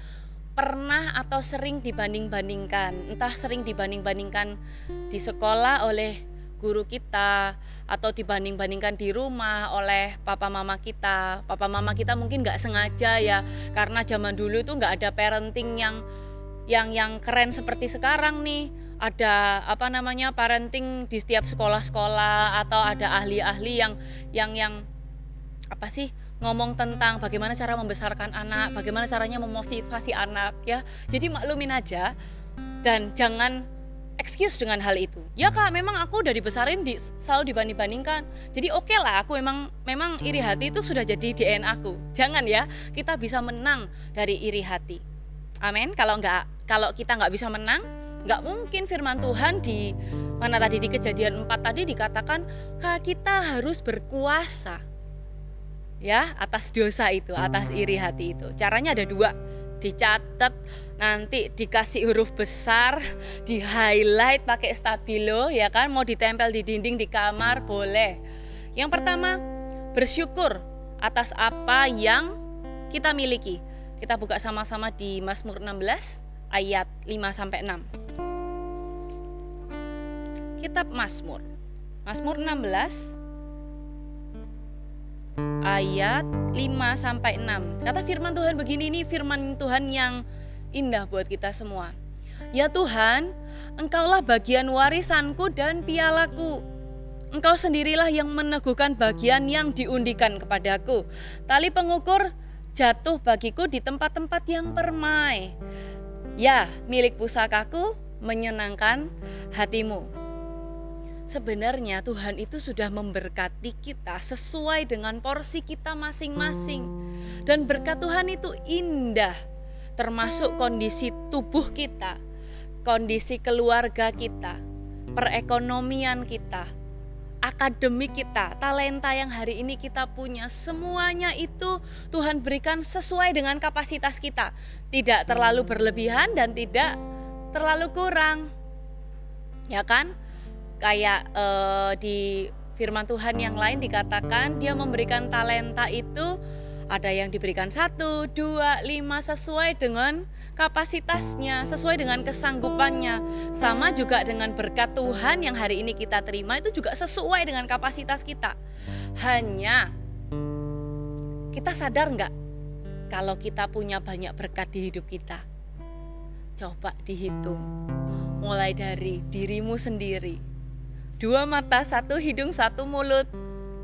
pernah atau sering dibanding-bandingkan. Entah sering dibanding-bandingkan di sekolah oleh guru kita, atau dibanding-bandingkan di rumah oleh papa mama kita. Papa mama kita mungkin gak sengaja ya, karena zaman dulu itu gak ada parenting yang keren seperti sekarang nih. Ada parenting di setiap sekolah-sekolah, atau ada ahli-ahli yang apa sih, ngomong tentang bagaimana cara membesarkan anak, bagaimana caranya memotivasi anak ya. Jadi maklumin aja dan jangan excuse dengan hal itu. Ya Kak, memang aku udah dibesarin selalu dibanding-bandingkan. Jadi oke lah, aku memang iri hati itu sudah jadi DNA aku. Jangan ya, kita bisa menang dari iri hati. Amin. Kalau kita nggak bisa menang, nggak mungkin firman Tuhan di Kejadian 4 tadi dikatakan kita harus berkuasa ya atas dosa itu, atas iri hati itu. Caranya ada 2, dicatat, nanti dikasih huruf besar, di highlight pakai stabilo ya kan, mau ditempel di dinding di kamar boleh. Yang pertama, bersyukur atas apa yang kita miliki. Kita buka sama-sama di Mazmur 16 ayat 5-6. Kitab Mazmur 16 ayat 5-6. Kata firman Tuhan begini, ini firman Tuhan yang indah buat kita semua. Ya Tuhan, Engkaulah bagian warisanku dan pialaku. Engkau sendirilah yang meneguhkan bagian yang diundikan kepadaku. Tali pengukur jatuh bagiku di tempat-tempat yang permai. Ya, milik pusakaku menyenangkan hatimu. Sebenarnya Tuhan itu sudah memberkati kita sesuai dengan porsi kita masing-masing. Dan berkat Tuhan itu indah, termasuk kondisi tubuh kita, kondisi keluarga kita, perekonomian kita, akademik kita, talenta yang hari ini kita punya. Semuanya itu Tuhan berikan sesuai dengan kapasitas kita. Tidak terlalu berlebihan dan tidak terlalu kurang. Ya kan? Kayak di firman Tuhan yang lain dikatakan dia memberikan talenta itu, ada yang diberikan 1, 2, 5 sesuai dengan kapasitasnya, sesuai dengan kesanggupannya. Sama juga dengan berkat Tuhan yang hari ini kita terima, itu juga sesuai dengan kapasitas kita. Hanya kita sadar nggak kalau kita punya banyak berkat di hidup kita? Coba dihitung, mulai dari dirimu sendiri. 2 mata, 1 hidung, 1 mulut.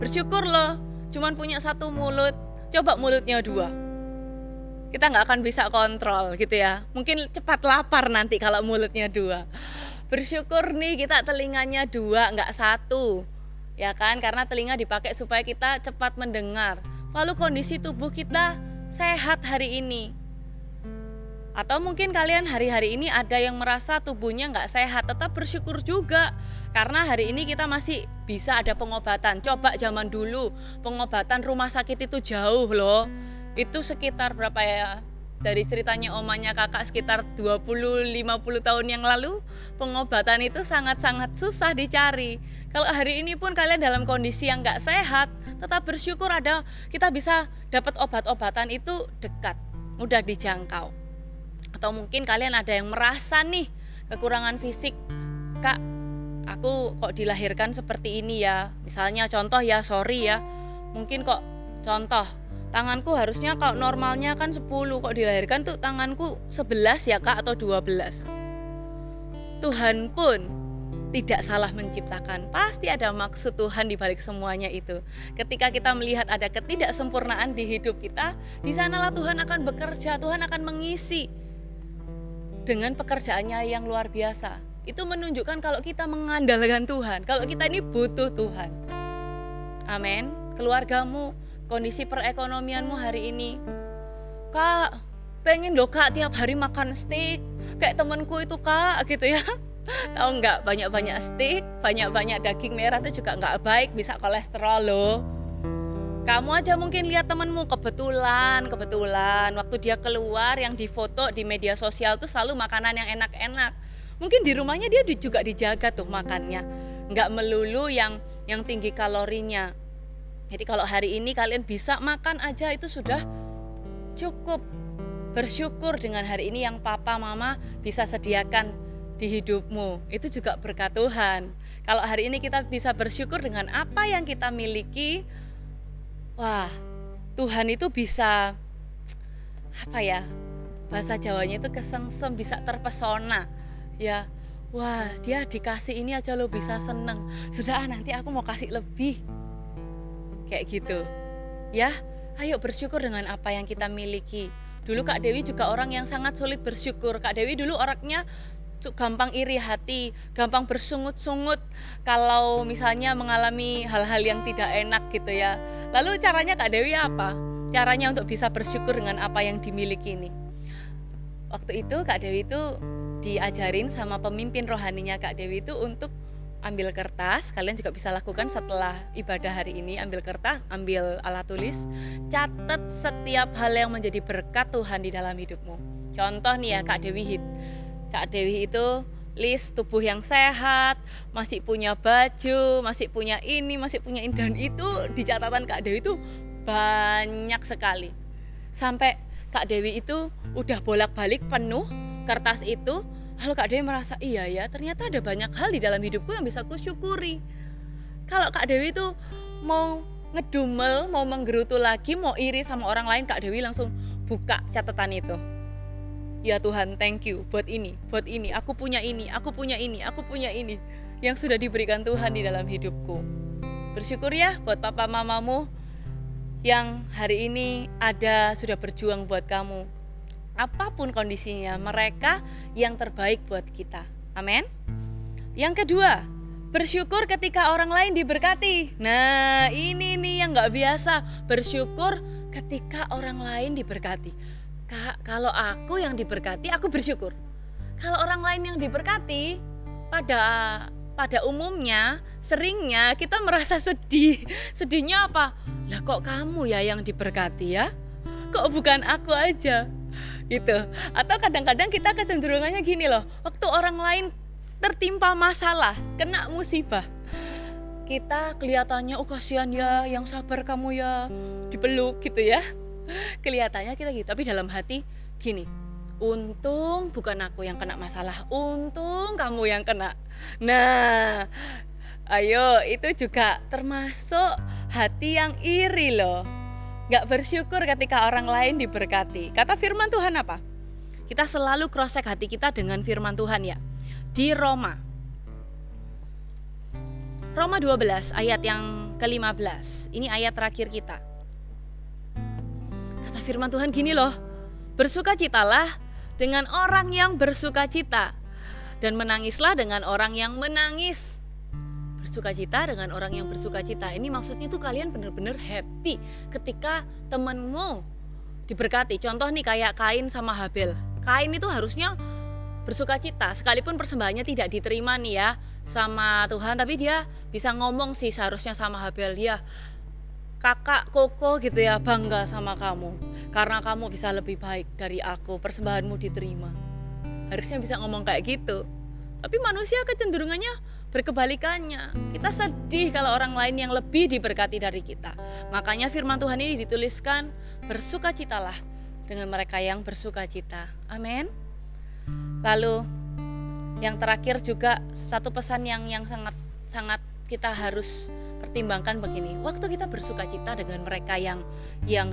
Bersyukur loh, cuman punya 1 mulut. Coba mulutnya 2. Kita gak akan bisa kontrol gitu ya. Mungkin cepat lapar nanti kalau mulutnya 2. Bersyukur nih kita telinganya 2, gak 1. Ya kan, karena telinga dipakai supaya kita cepat mendengar. Lalu kondisi tubuh kita sehat hari ini. Atau mungkin kalian hari-hari ini ada yang merasa tubuhnya gak sehat, tetap bersyukur juga. Karena hari ini kita masih bisa ada pengobatan. Coba zaman dulu pengobatan rumah sakit itu jauh loh. Itu sekitar berapa ya? Dari ceritanya omanya kakak sekitar 20-50 tahun yang lalu, pengobatan itu sangat-sangat susah dicari. Kalau hari ini pun kalian dalam kondisi yang gak sehat, tetap bersyukur kita bisa dapat obat-obatan itu dekat, mudah dijangkau. Atau mungkin kalian ada yang merasa nih kekurangan fisik, Kak, aku kok dilahirkan seperti ini ya. Misalnya contoh ya, sorry ya, mungkin kok contoh, tanganku harusnya kalau normalnya kan 10, kok dilahirkan tuh tanganku 11 ya Kak, atau 12. Tuhan pun tidak salah menciptakan, pasti ada maksud Tuhan di balik semuanya itu. Ketika kita melihat ada ketidaksempurnaan di hidup kita, di sanalah Tuhan akan bekerja, Tuhan akan mengisi dengan pekerjaannya yang luar biasa. Itu menunjukkan kalau kita mengandalkan Tuhan, kalau kita ini butuh Tuhan. Amin. Keluargamu, kondisi perekonomianmu hari ini, Kak, pengen loh Kak tiap hari makan steak kayak temanku itu Kak, gitu ya. Tahu nggak, banyak-banyak steak, banyak-banyak daging merah itu juga nggak baik, bisa kolesterol loh. Kamu aja mungkin lihat temenmu kebetulan waktu dia keluar yang difoto di media sosial tuh selalu makanan yang enak-enak. Mungkin di rumahnya dia juga dijaga tuh makannya, nggak melulu yang tinggi kalorinya. Jadi kalau hari ini kalian bisa makan aja itu sudah cukup. Bersyukur dengan hari ini yang papa mama bisa sediakan di hidupmu, itu juga berkat Tuhan. Kalau hari ini kita bisa bersyukur dengan apa yang kita miliki, wah, Tuhan itu bisa, apa ya, bahasa Jawanya itu kesengsem, bisa terpesona ya. Wah, dia dikasih ini aja lo bisa seneng, sudah nanti aku mau kasih lebih, kayak gitu ya. Ayo bersyukur dengan apa yang kita miliki. Dulu Kak Dewi juga orang yang sangat sulit bersyukur. Kak Dewi dulu orangnya gampang iri hati, gampang bersungut-sungut kalau misalnya mengalami hal-hal yang tidak enak gitu ya. Lalu caranya Kak Dewi apa? Caranya untuk bisa bersyukur dengan apa yang dimiliki ini. Waktu itu Kak Dewi itu diajarin sama pemimpin rohaninya Kak Dewi itu untuk ambil kertas. Kalian juga bisa lakukan setelah ibadah hari ini, ambil kertas, ambil alat tulis, catat setiap hal yang menjadi berkat Tuhan di dalam hidupmu. Contoh nih ya, Kak Dewi itu list tubuh yang sehat, masih punya baju, masih punya ini, dan itu di catatan Kak Dewi itu banyak sekali. Sampai Kak Dewi itu udah bolak-balik penuh kertas itu. Lalu Kak Dewi merasa, iya ya, ternyata ada banyak hal di dalam hidupku yang bisa kusyukuri. Kalau Kak Dewi itu mau ngedumel, mau menggerutu lagi, mau iri sama orang lain, Kak Dewi langsung buka catatan itu. Ya Tuhan, thank you buat ini, aku punya ini yang sudah diberikan Tuhan di dalam hidupku. Bersyukur ya buat papa mamamu yang hari ini ada, sudah berjuang buat kamu. Apapun kondisinya, mereka yang terbaik buat kita. Amin. Yang kedua, bersyukur ketika orang lain diberkati. Nah, ini nih yang gak biasa. Bersyukur ketika orang lain diberkati. Kak, kalau aku yang diberkati, aku bersyukur. Kalau orang lain yang diberkati, pada umumnya, seringnya kita merasa sedih. Sedihnya apa? Lah kok kamu ya yang diberkati ya? Kok bukan aku aja? Gitu. Atau kadang-kadang kita kecenderungannya gini loh, waktu orang lain tertimpa masalah, kena musibah, kita kelihatannya oh kasihan ya, yang sabar kamu ya, dipeluk gitu ya, kelihatannya kita gitu, tapi dalam hati gini, untung bukan aku yang kena masalah, untung kamu yang kena. Nah, ayo, itu juga termasuk hati yang iri loh. Gak bersyukur ketika orang lain diberkati. Kata firman Tuhan apa? Kita selalu cross check hati kita dengan firman Tuhan ya. Di Roma 12 ayat yang ke-15. Ini ayat terakhir kita. Kata firman Tuhan gini loh. Bersukacitalah dengan orang yang bersukacita, dan menangislah dengan orang yang menangis. Bersukacita dengan orang yang bersukacita. Ini maksudnya tuh kalian benar-benar happy ketika temanmu diberkati. Contoh nih kayak Kain sama Habel. Kain itu harusnya bersukacita, sekalipun persembahannya tidak diterima nih ya sama Tuhan, tapi dia bisa ngomong sih seharusnya sama Habel, ya kakak Koko gitu ya, bangga sama kamu karena kamu bisa lebih baik dari aku, persembahanmu diterima. Harusnya bisa ngomong kayak gitu. Tapi manusia kecenderungannya berkebalikannya. Kita sedih kalau orang lain yang lebih diberkati dari kita. Makanya firman Tuhan ini dituliskan, bersukacitalah dengan mereka yang bersukacita. Amin. Lalu yang terakhir juga satu pesan yang sangat kita harus pertimbangkan begini. Waktu kita bersukacita dengan mereka yang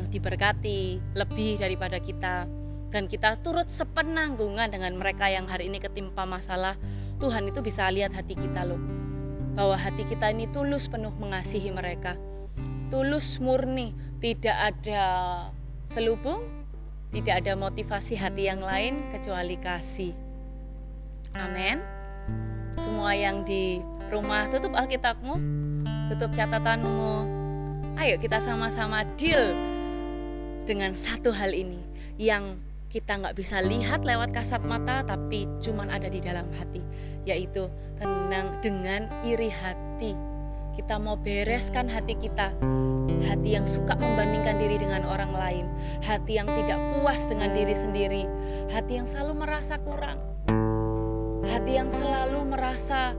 diberkati lebih daripada kita, dan kita turut sepenanggungan dengan mereka yang hari ini ketimpa masalah, Tuhan itu bisa lihat hati kita loh, bahwa hati kita ini tulus penuh mengasihi mereka, tulus murni, tidak ada selubung, tidak ada motivasi hati yang lain kecuali kasih. Amin. Semua yang di rumah, tutup Alkitabmu, tutup catatanmu. Ayo kita sama-sama deal dengan satu hal ini yang kita nggak bisa lihat lewat kasat mata, tapi cuman ada di dalam hati, yaitu tenang dengan iri hati. Kita mau bereskan hati kita, hati yang suka membandingkan diri dengan orang lain, hati yang tidak puas dengan diri sendiri, hati yang selalu merasa kurang, hati yang selalu merasa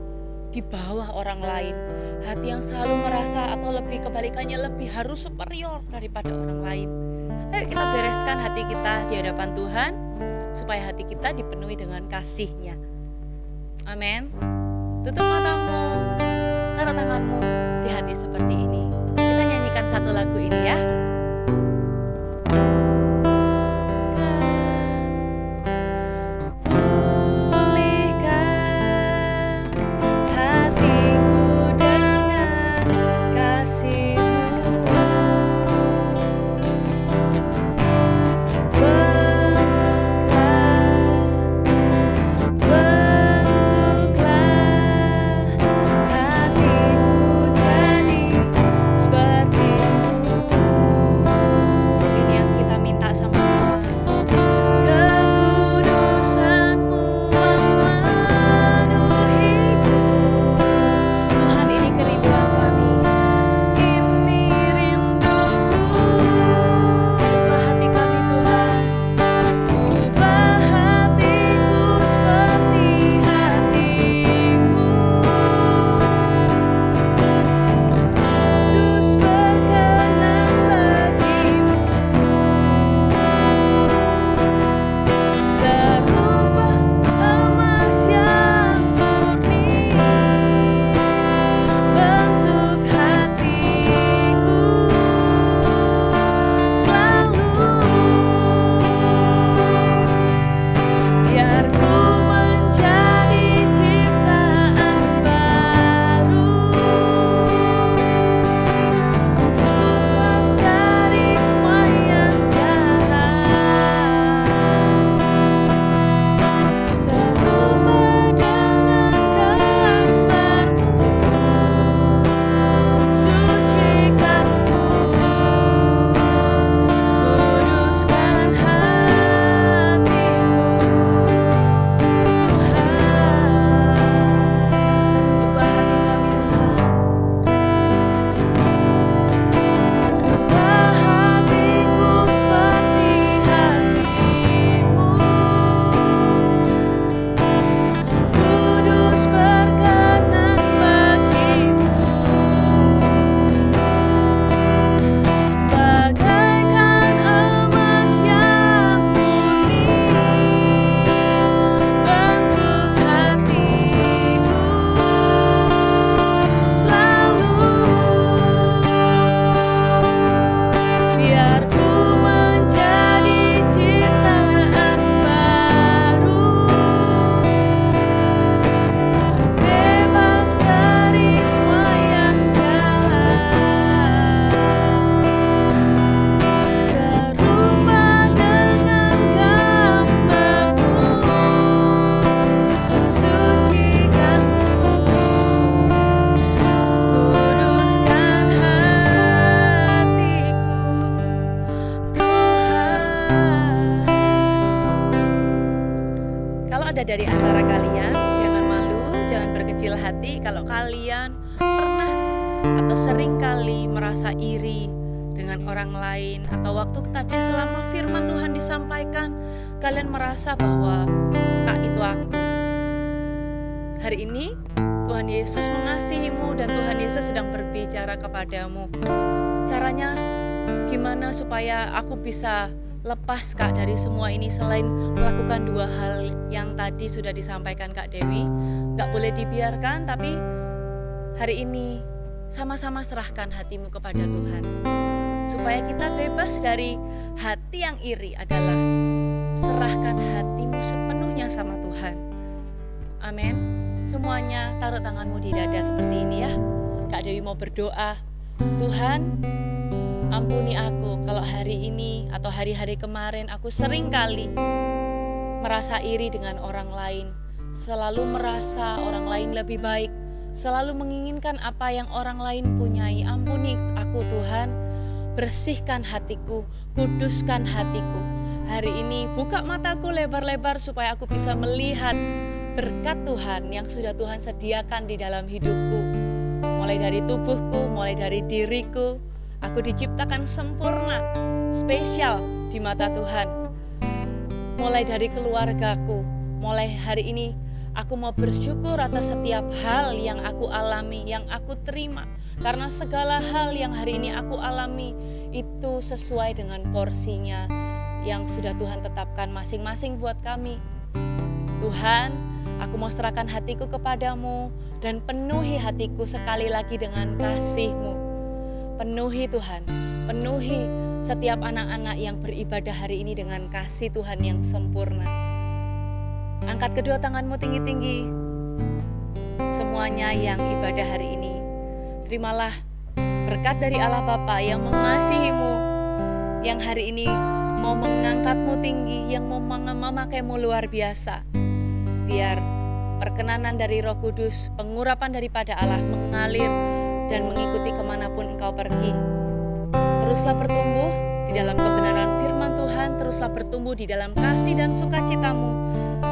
di bawah orang lain, hati yang selalu merasa atau lebih kebalikannya lebih harus superior daripada orang lain. Ayo kita bereskan hati kita di hadapan Tuhan, supaya hati kita dipenuhi dengan kasih-Nya. Amin. Tutup matamu, taruh tanganmu di hati seperti ini. Kita nyanyikan satu lagu ini ya. Dari antara kalian, jangan malu, jangan berkecil hati kalau kalian pernah atau sering kali merasa iri dengan orang lain, atau waktu tadi selama firman Tuhan disampaikan kalian merasa bahwa kak itu aku. Hari ini Tuhan Yesus mengasihimu dan Tuhan Yesus sedang berbicara kepadamu. Caranya gimana supaya aku bisa lepas Kak dari semua ini selain melakukan dua hal yang tadi sudah disampaikan Kak Dewi. Gak boleh dibiarkan, tapi hari ini sama-sama serahkan hatimu kepada Tuhan. Supaya kita bebas dari hati yang iri adalah serahkan hatimu sepenuhnya sama Tuhan. Amin. Semuanya taruh tanganmu di dada seperti ini ya. Kak Dewi mau berdoa. Tuhan, ampuni aku kalau hari ini atau hari-hari kemarin aku sering kali merasa iri dengan orang lain, selalu merasa orang lain lebih baik, selalu menginginkan apa yang orang lain punyai. Ampuni aku Tuhan, bersihkan hatiku, kuduskan hatiku. Hari ini buka mataku lebar-lebar supaya aku bisa melihat berkat Tuhan yang sudah Tuhan sediakan di dalam hidupku. Mulai dari tubuhku, mulai dari diriku, aku diciptakan sempurna, spesial di mata Tuhan. Mulai dari keluargaku, mulai hari ini aku mau bersyukur atas setiap hal yang aku alami, yang aku terima. Karena segala hal yang hari ini aku alami itu sesuai dengan porsinya yang sudah Tuhan tetapkan masing-masing buat kami. Tuhan, aku mau serahkan hatiku kepadamu dan penuhi hatiku sekali lagi dengan kasih-Mu. Penuhi Tuhan, penuhi setiap anak-anak yang beribadah hari ini dengan kasih Tuhan yang sempurna. Angkat kedua tanganmu tinggi-tinggi. Semuanya yang ibadah hari ini, terimalah berkat dari Allah Bapa yang mengasihi-Mu, yang hari ini mau mengangkat-Mu tinggi, yang mau memakaimu luar biasa. Biar perkenanan dari Roh Kudus, pengurapan daripada Allah mengalir dan mengikuti kemanapun engkau pergi. Teruslah bertumbuh di dalam kebenaran firman Tuhan, teruslah bertumbuh di dalam kasih dan sukacitamu.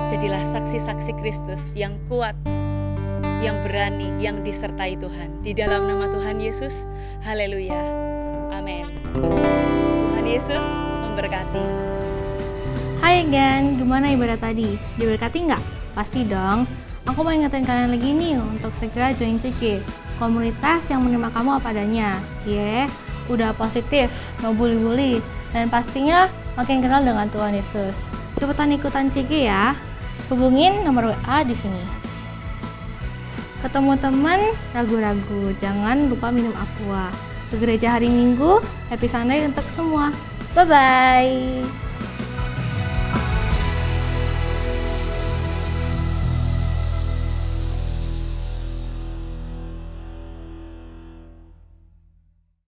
Jadilah saksi-saksi Kristus yang kuat, yang berani, yang disertai Tuhan. Di dalam nama Tuhan Yesus, haleluya, amin. Tuhan Yesus memberkati. Hai again, gimana ibadah tadi? Diberkati nggak? Pasti dong. Aku mau ingetin kalian lagi nih untuk segera join CC, komunitas yang menerima kamu apa adanya. Udah positif, no bully-bully, dan pastinya makin kenal dengan Tuhan Yesus. Cepetan ikutan CG ya. Hubungin nomor WA di sini. Ketemu teman, ragu-ragu, jangan lupa minum aqua. Ke gereja hari Minggu, happy Sunday untuk semua. Bye-bye.